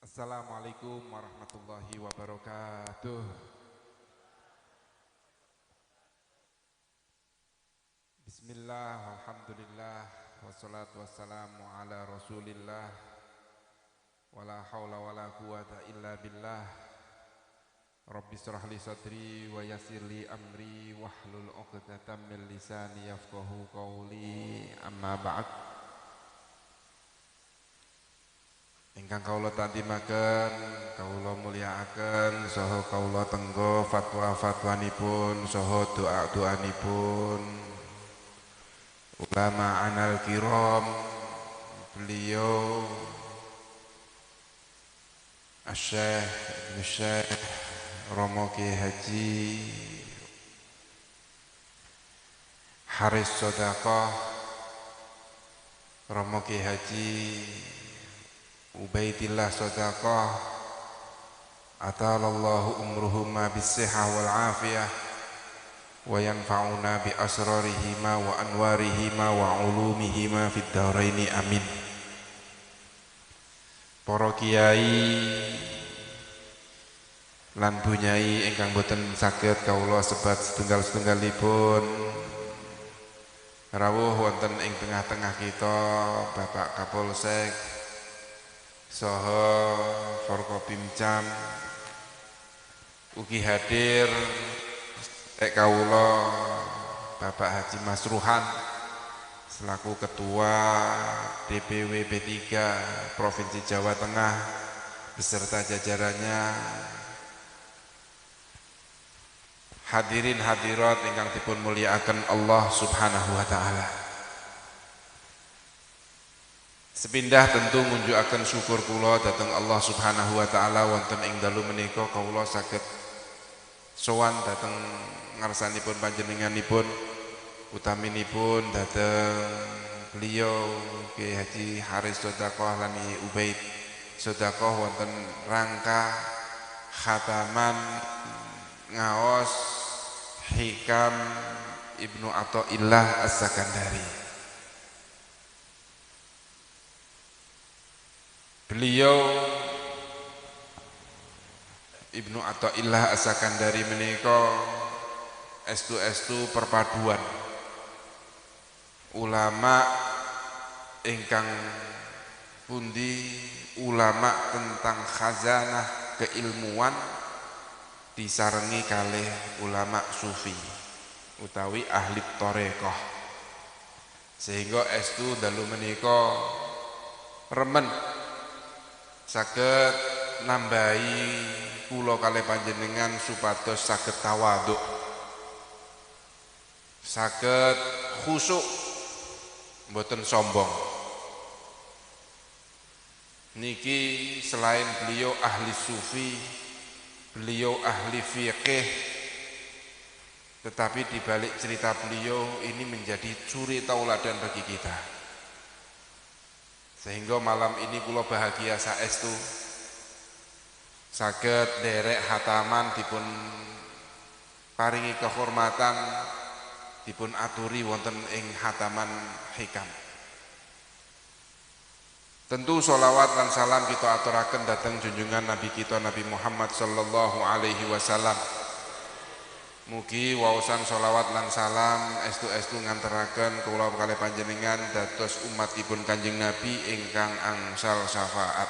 Assalamualaikum warahmatullahi wabarakatuh. Bismillah, alhamdulillah, wassalatu wassalamu ala rasulillah, wala hawla wala quwata illa billah. Rabbi shrah li sadri wa yassir li amri wahlul 'uqdatam min lisani yafqahu qawli, amma ba'd. Ingkang kaula tantimaken, kaula mulyakaken, saha kaula tenggo fatwa-fatwanipun saha doa-doanipun ulama anal kiram, beliau Asy-Syaikh Ibnu Syaikh Romo Kiai Haji Haris Sodaqah, Romo Kiai Haji Ubaidillah Sodaqah, atalallahu umruhuma bisihah wal afiyah wa yanfa'una bi asrarihima wa anwarihima wa ulumihima fid dharaini amin. Para kiai lan bunyai ingkang boten saged kawula sebat setunggal-setunggalipun rawuh wonten ing tengah-tengah kita Bapak Kapolsek saha Forkopimcam, ugi hadir kawula Bapak Haji Masruhan selaku Ketua DPW P3 Provinsi Jawa Tengah beserta jajarannya, hadirin hadirat ingkang dipun mulyakaken Allah Subhanahu wa taala. Sepindah tentu ngunjukaken syukur kula dhateng Allah Subhanahu wa taala wonten ing dalu menika kawula saged sowan dhateng ngarsanipun panjenenganipun, utaminipun dhateng beliau Kiai Haji Haris Sodaqah lan Ubaid Sodaqah wonten rangka khataman ngaos Hikam Ibnu Athaillah As-Sakandari. Beliau Ibnu Athaillah As-Sakandari menika estu perpaduan ulama ingkang pundi ulama tentang khazanah keilmuan disarengi kalih ulama sufi utawi ahli thariqah, sehingga estu dalu menika remen saged nambahi kula kalih panjenengan supados saged tawadhu, saged khusyuk, mboten sombong. Niki selain beliau ahli sufi, beliau ahli fiqih, tetapi di balik cerita beliau ini menjadi suri tauladan bagi kita. Sehingga malam ini kula bahagia saestu saged derek hataman dipun paringi kehormatan dipun aturi wonten ing hataman hikam. Tentu sholawat lan salam kita aturaken dhateng junjungan Nabi kita Nabi Muhammad sallallahu alaihi wasallam. Mugi waosan sholawat lan salam estu-estu ngantaraken kula kalih panjenengan dados umatipun Kanjeng Nabi ingkang angsal syafaat,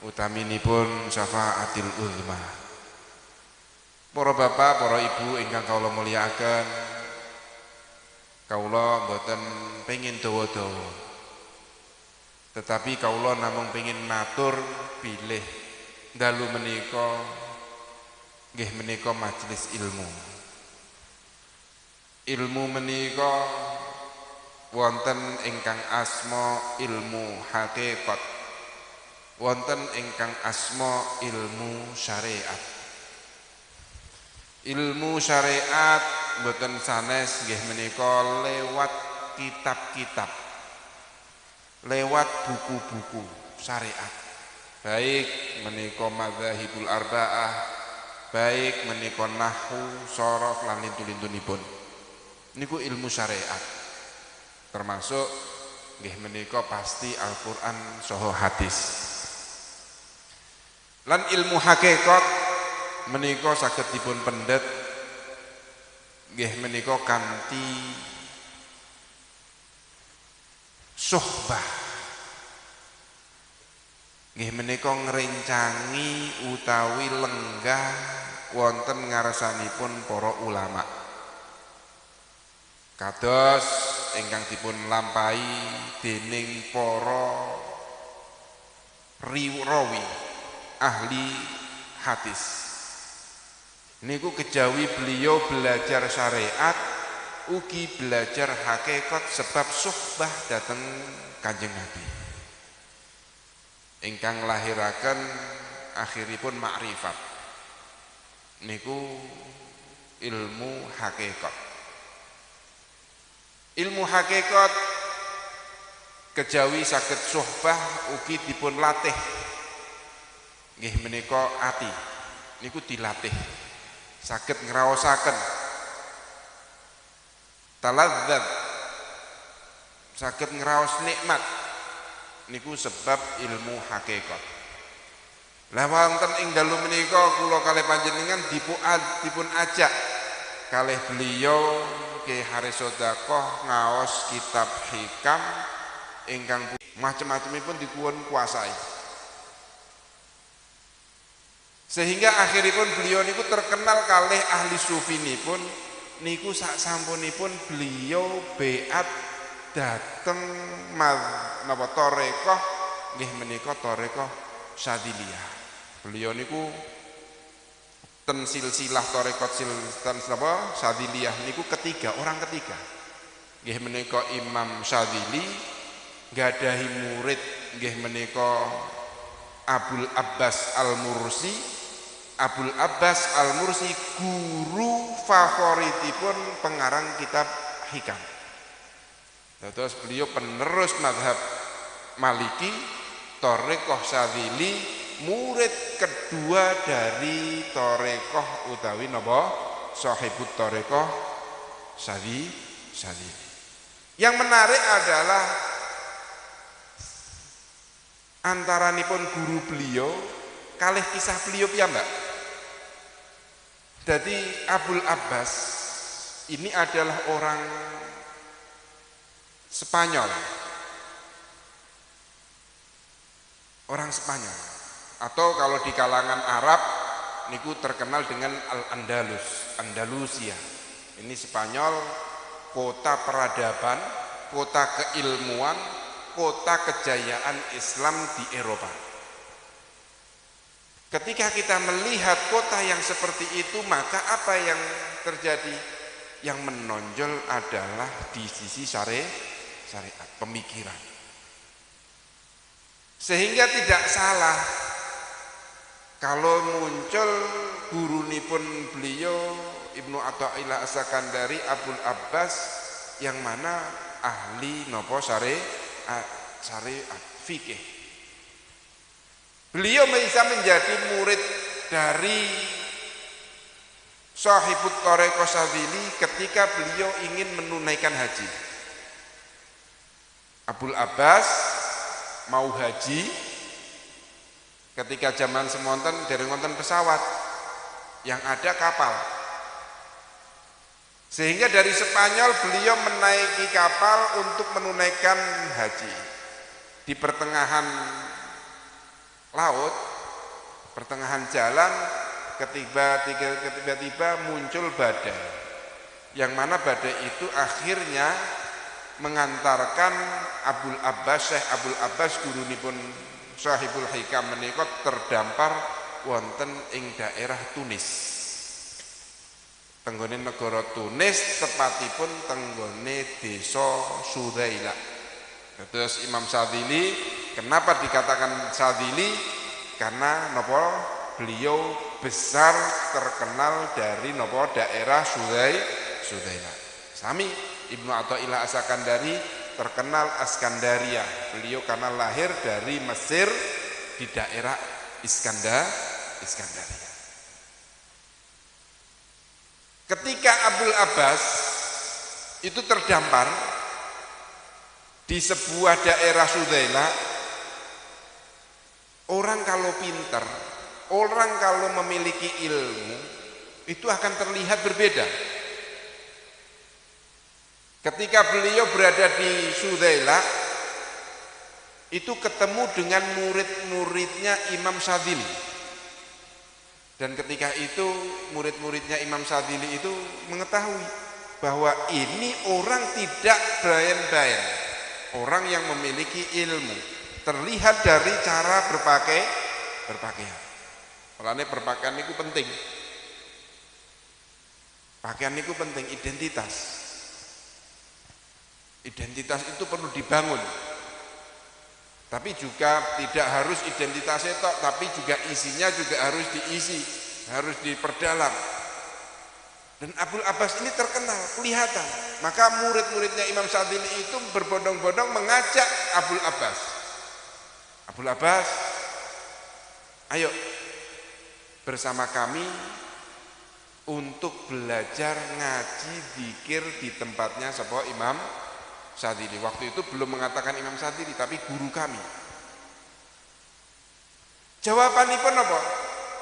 utaminipun syafaatil uzma. Para bapak, para ibu ingkang kawula mulyakaken, kawula mboten pengin dawa-dawa, tetapi kawula namung pengin matur bilih dalu menika nggih menika majelis ilmu. Ilmu menika wonten ingkang asma ilmu hakikat, wonten ingkang asma ilmu syariat. Ilmu syariat boten sanes nggih menika lewat kitab-kitab, lewat buku-buku syariat, baik menika madzhabul arba'ah, baik menika nahwu, sorof lan lintu-lintunipun. Niku ilmu syariat. Termasuk nggih menika pasti Al-Qur'an saha hadis. Lan ilmu hakikat menika saged dipun pendet nggih menika kanthi suhbah. Nggih menika ngrencangi utawi lenggah wonten ngarsanipun para ulama. Kados ingkang dipun lampahi dening para rawi ahli hadis. Niku kejawi beliau belajar syariat ugi belajar hakikat sebab suhbah dateng Kanjeng Nabi. Ingkang lahiraken akhiripun makrifat. Niku ilmu hakikat. Ilmu hakikat kejawi saged suhbah ugi dipun latih. Nggih menika ati niku dilatih. Saged ngraosaken taladzat, saged ngraos nikmat niku sebab ilmu hakikat. Lah wonten ing dalu menika kula kalih panjenengan dipun ajak kalih beliau Ki Haris Sodaqoh ngaos kitab hikam ingkang macam-macamipun dipun kuasai. Sehingga akhiripun beliau niku terkenal kalih ahli sufinipun niku sak sampunipun beliau beat dateng napa tarekah nggih menika tarekah Syadziliyah. Beliau niku ten silsilah tarekah napa Syadziliyah niku orang ketiga. Nggih menika Imam Syadzili nggadahi murid nggih menika Abul Abbas Al-Mursi. Abul Abbas Al-Mursi guru favoritipun pengarang kitab hikam. Terus beliau penerus mazhab Maliki, tarekah Syadzili, murid kedua dari tarekah utawi napa sahibut tarekah Syadzili. Yang menarik adalah antaranipun guru beliau kalih kisah beliau piyambak. Jadi Abul Abbas ini adalah orang Spanyol. Orang Spanyol. Atau kalau di kalangan Arab niku terkenal dengan Al-Andalus, Andalusia. Ini Spanyol, kota peradaban, kota keilmuan, kota kejayaan Islam di Eropa. Ketika kita melihat kota yang seperti itu, maka apa yang terjadi? Yang menonjol adalah di sisi syariat, pemikiran. Sehingga tidak salah kalau muncul gurunipun beliau Ibnu Athaillah As-Sakandari Abul Abbas yang mana ahli nopo syariat fikih. Beliau bisa menjadi murid dari sahibut tarekah Syadzili ketika beliau ingin menunaikan haji. Abul Abbas mau haji ketika zaman semonten dereng wonten pesawat, yang ada kapal. Sehingga dari Spanyol beliau menaiki kapal untuk menunaikan haji. Di pertengahan laut, pertengahan jalan, tiba-tiba muncul badai, yang mana badai itu akhirnya mengantarkan Abul Abbas, Syekh Abul Abbas gurunipun Sahibul Hikam menika terdampar wonten ing daerah Tunis. Tenggone negara Tunis, tepatipun tenggone desa Sudzaila. Terus Imam Syadzili, kenapa dikatakan Syadzili? Karena napa beliau besar terkenal dari napa daerah Sudzaila. Sami Ibnu Athaillah As-Sakandari terkenal Askandaria. Beliau karena lahir dari Mesir di daerah Iskandaria. Ketika Abul Abbas itu terdampar di sebuah daerah Sudzaila, orang kalau pinter orang kalau memiliki ilmu itu akan terlihat berbeda. Ketika beliau berada di Sudzaila itu ketemu dengan murid-muridnya Imam Syadzili. Dan ketika itu murid-muridnya Imam Syadzili itu mengetahui bahwa ini orang tidak bayan-bayan, orang yang memiliki ilmu, terlihat dari cara berpakaian. Makanya berpakaian itu penting. Pakaian itu penting, identitas. Identitas itu perlu dibangun. Tapi juga tidak harus identitasnya tok, tapi juga isinya juga harus diisi, harus diperdalam. Dan Abul Abbas ini terkenal, kelihatan. Maka murid-muridnya Imam Syadzili itu berbondong-bondong mengajak Abul Abbas. Abul Abbas, ayo bersama kami untuk belajar ngaji zikir di tempatnya sapa Imam Syadzili. Waktu itu belum mengatakan Imam Syadzili, tapi guru kami. Jawabanipun apa?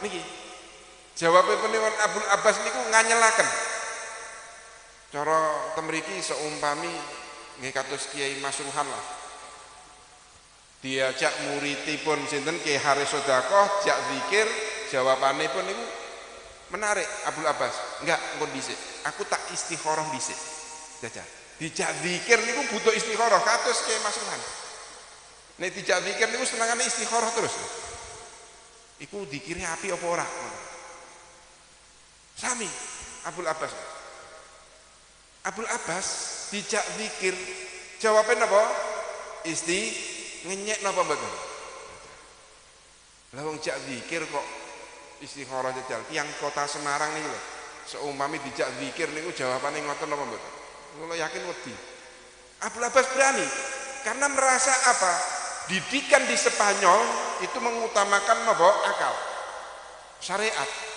Niki. Jawabipun Abul Abbas niku nganyelaken. Cara temriki seumpami nggih kados Kiai Masruhan lah. Diajak muridipun sinten Kiai Haris Sedekah jak zikir, jawabanipun niku menarik Abul Abbas. Enggak, engko dhisik. Aku tak istikharah dhisik. Jajal. Dijak zikir niku butuh istikharah kados Kiai Masruhan. Nek dijak zikir niku senengane istikharah terus. Iku dikire api apa ora? Sami Abul Abbas. Abul Abbas dijak zikir, jawabnya apa? Ngenyek napa mboten? Lah wong jak zikir kok istikharah jajal. Tiyang kota Semarang niku lho. Seumpami dijak zikir niku jawabane ngoten napa mboten? Kula yakin wedi. Abul Abbas berani karena merasa apa? Didikan di Spanyol itu mengutamakan apa? Akal. Syariat.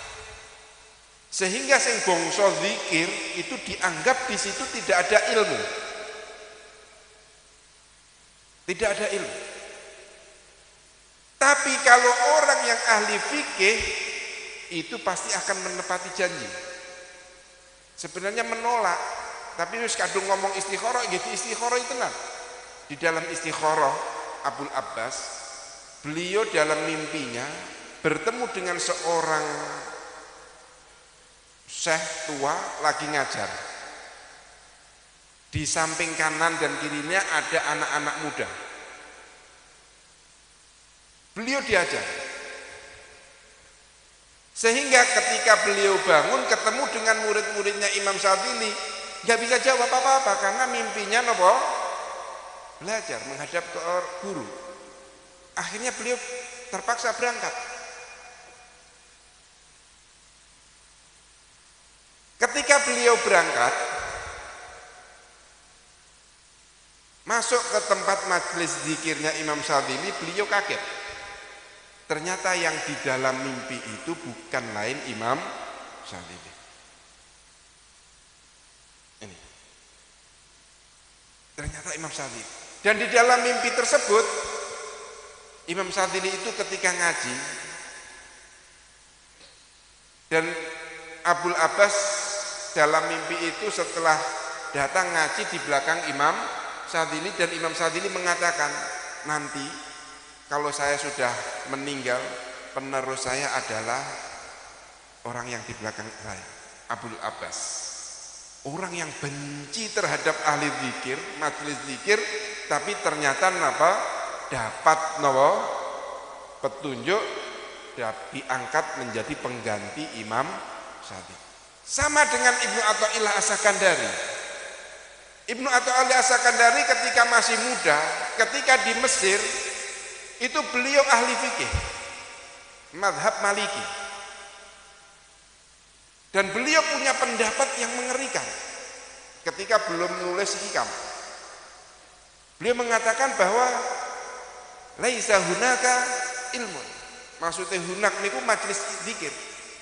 Sehingga sing bangsa zikir itu dianggap di situ tidak ada ilmu. Tidak ada ilmu. Tapi kalau orang yang ahli fikih itu pasti akan menepati janji. Sebenarnya menolak, tapi wis kadung ngomong istikharah gitu, istikharah itu nah. Di dalam istikharah Abul Abbas, beliau dalam mimpinya bertemu dengan seorang syekh tua lagi ngajar. Di samping kanan dan kirinya ada anak-anak muda. Beliau diajar. Sehingga ketika beliau bangun ketemu dengan murid-muridnya Imam Syadzili, nggak bisa jawab apa-apa karena mimpinya nopo belajar menghadap ke guru. Akhirnya beliau terpaksa berangkat. Ketika beliau berangkat masuk ke tempat majelis zikirnya Imam Syadzili, beliau kaget. Ternyata yang di dalam mimpi itu bukan lain Imam Syadzili. Ini. Ternyata Imam Syadzili. Dan di dalam mimpi tersebut Imam Syadzili itu ketika ngaji dan Abul Abbas dalam mimpi itu setelah datang ngaji di belakang Imam Syadzili, dan Imam Syadzili mengatakan, nanti kalau saya sudah meninggal, penerus saya adalah orang yang di belakang saya, Abul Abbas. Orang yang benci terhadap ahli zikir, majelis zikir, tapi ternyata apa? Dapat petunjuk, diangkat menjadi pengganti Imam Syadzili. Sama dengan Ibnu Athaillah As-Sakandari. Ibnu Athaillah As-Sakandari ketika masih muda, ketika di Mesir, itu beliau ahli fikih, mazhab Maliki. Dan beliau punya pendapat yang mengerikan ketika belum menulis hikam. Beliau mengatakan bahwa laisa hunaka ilmun. Maksudnya hunak niku majelis zikir.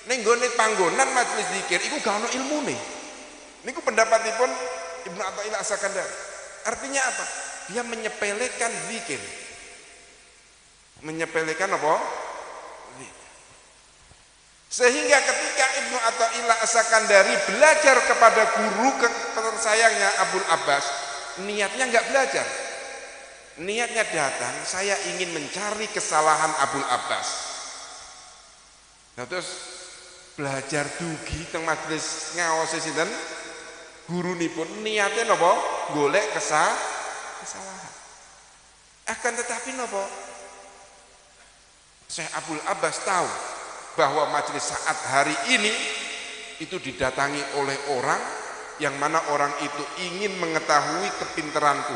Ning nggone panggonan majelis zikir iku gak ono ilmune. Niku pendapatipun Ibnu Athaillah As-Sakandari. Artinya apa? Dia menyepelekan zikir. Menyepelekan apa? Sehingga ketika Ibnu Athaillah As-Sakandari belajar kepada guru tersayangnya Abul Abbas, niatnya enggak belajar. Niatnya datang, saya ingin mencari kesalahan Abul Abbas. Nah, terus belajar dugi teng majelis ngaosi sinten gurunipun, niatnya napa? Golek kesalahan. Akan tetapi napa? Syekh Abul Abbas tahu bahwa majelis saat hari ini itu didatangi oleh orang yang mana orang itu ingin mengetahui kepintaranku,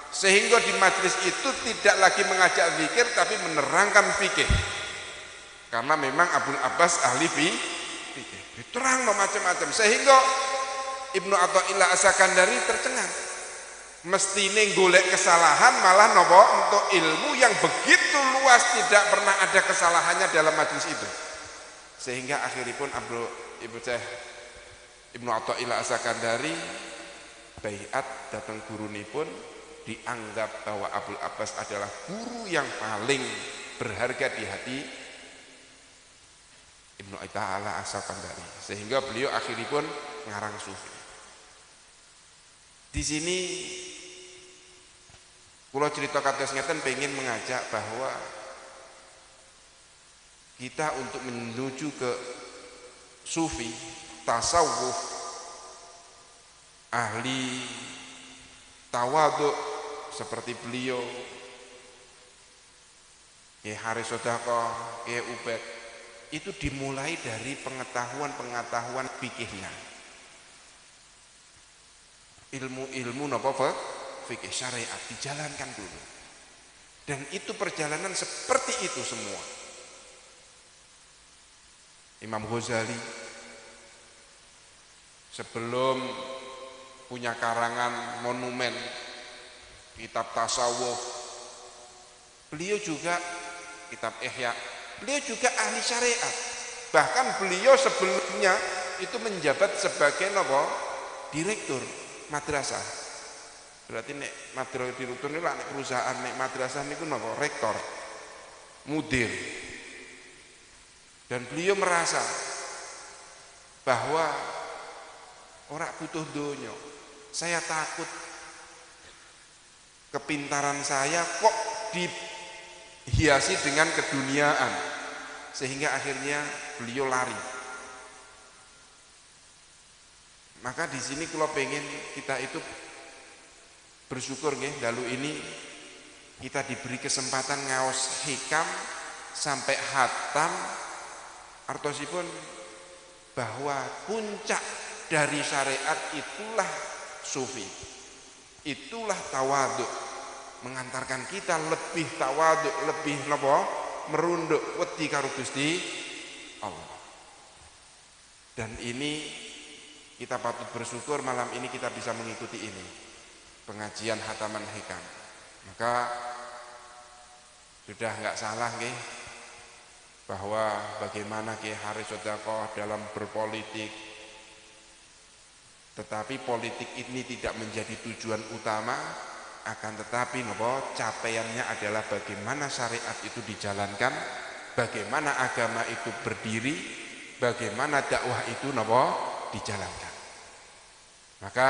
sehingga di majelis itu tidak lagi mengajak zikir tapi menerangkan fikih, karena memang Abul Abbas ahli fikih, diterang macam-macam, sehingga Ibnu Athaillah As-Sakandari tercengang. Mestine golek kesalahan, malah nopo untuk ilmu yang begitu luas tidak pernah ada kesalahannya dalam majelis itu. Sehingga akhiripun Ibnu Athaillah As-Sakandari baiat datang gurunipun, dianggap bahwa Abul Abbas adalah guru yang paling berharga di hati Ibnu Athaillah As-Sakandari, sehingga beliau akhiripun ngarang sufi. Di sini kula cerita kados ngeten pengen mengajak bahwa kita untuk menuju ke sufi, tasawuf, ahli tawadhu seperti beliau, Kiai Haris Sodaqoh, Kiai Ubed, itu dimulai dari pengetahuan fikihnya. Ilmu napa fikih syariat dijalankan dulu. Dan itu perjalanan seperti itu semua. Imam Ghazali sebelum punya karangan monumen kitab tasawuf, beliau juga kitab Ihya, beliau juga ahli syariat. Bahkan beliau sebelumnya itu menjabat sebagai direktur madrasah. Berarti nek madrasah direktur ini nek perusahaan, nek madrasah niku rektor, mudir. Dan beliau merasa bahwa ora butuh donya. Saya takut kepintaran saya kok dihiasi dengan keduniaan, sehingga akhirnya beliau lari. Maka di sini kalau pengen kita itu bersyukur nggih, dalu ini kita diberi kesempatan ngaos hikam sampai hatam, artosipun bahwa puncak dari syariat itulah sufi, itulah tawadhu, mengantarkan kita lebih tawadhu, lebih merunduk wedi karo Gusti Allah. Dan ini kita patut bersyukur malam ini kita bisa mengikuti ini, pengajian hataman hikam. Maka sudah enggak salah nggih bahwa bagaimana Kiai Haris Sodaqoh dalam berpolitik, tetapi politik ini tidak menjadi tujuan utama, akan tetapi capaiannya adalah bagaimana syariat itu dijalankan, bagaimana agama itu berdiri, bagaimana dakwah itu dijalankan. Maka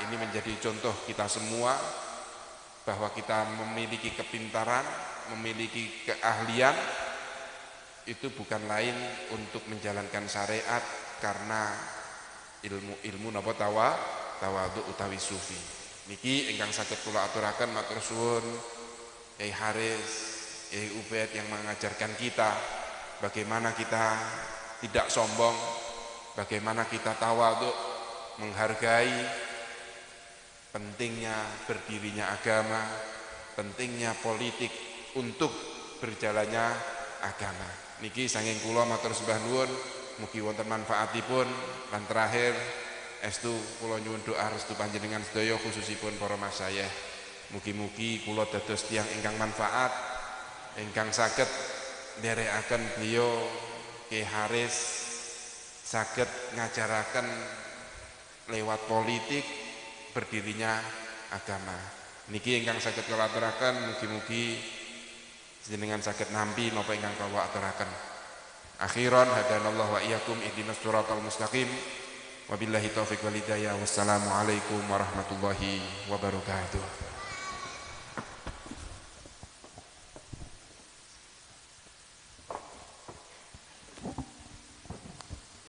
ini menjadi contoh kita semua bahwa kita memiliki kepintaran, memiliki keahlian, itu bukan lain untuk menjalankan syariat karena ilmu tawadhu utawi sufi. Niki ingkang saged kula aturaken matur suwun Kiai Haris, Kiai Ubed yang mengajarkan kita bagaimana kita tidak sombong, bagaimana kita tawadhu, menghargai pentingnya berdirinya agama, pentingnya politik untuk berjalannya agama. Niki saking kula matur sembah nuwun, mugi wonten manfaatipun. Lan terakhir estu kula nyuwun doa restu panjenengan sedaya khususipun para masyayikh. Mugi-mugi kula dados tiyang ingkang manfaat, ingkang saged nderekaken beliau Kiai Haris saged ngajaraken lewat politik berdirinya agama. Niki ingkang saged kula aturaken, mugi-mugi jenengan saged nampi napa ingkang kula aturaken. Akhiran hadanallahu wa iyyakum ihdinas siratal mustaqim. Wabillahi taufiq wal hidayah. Wassalamualaikum warahmatullahi wabarakatuh.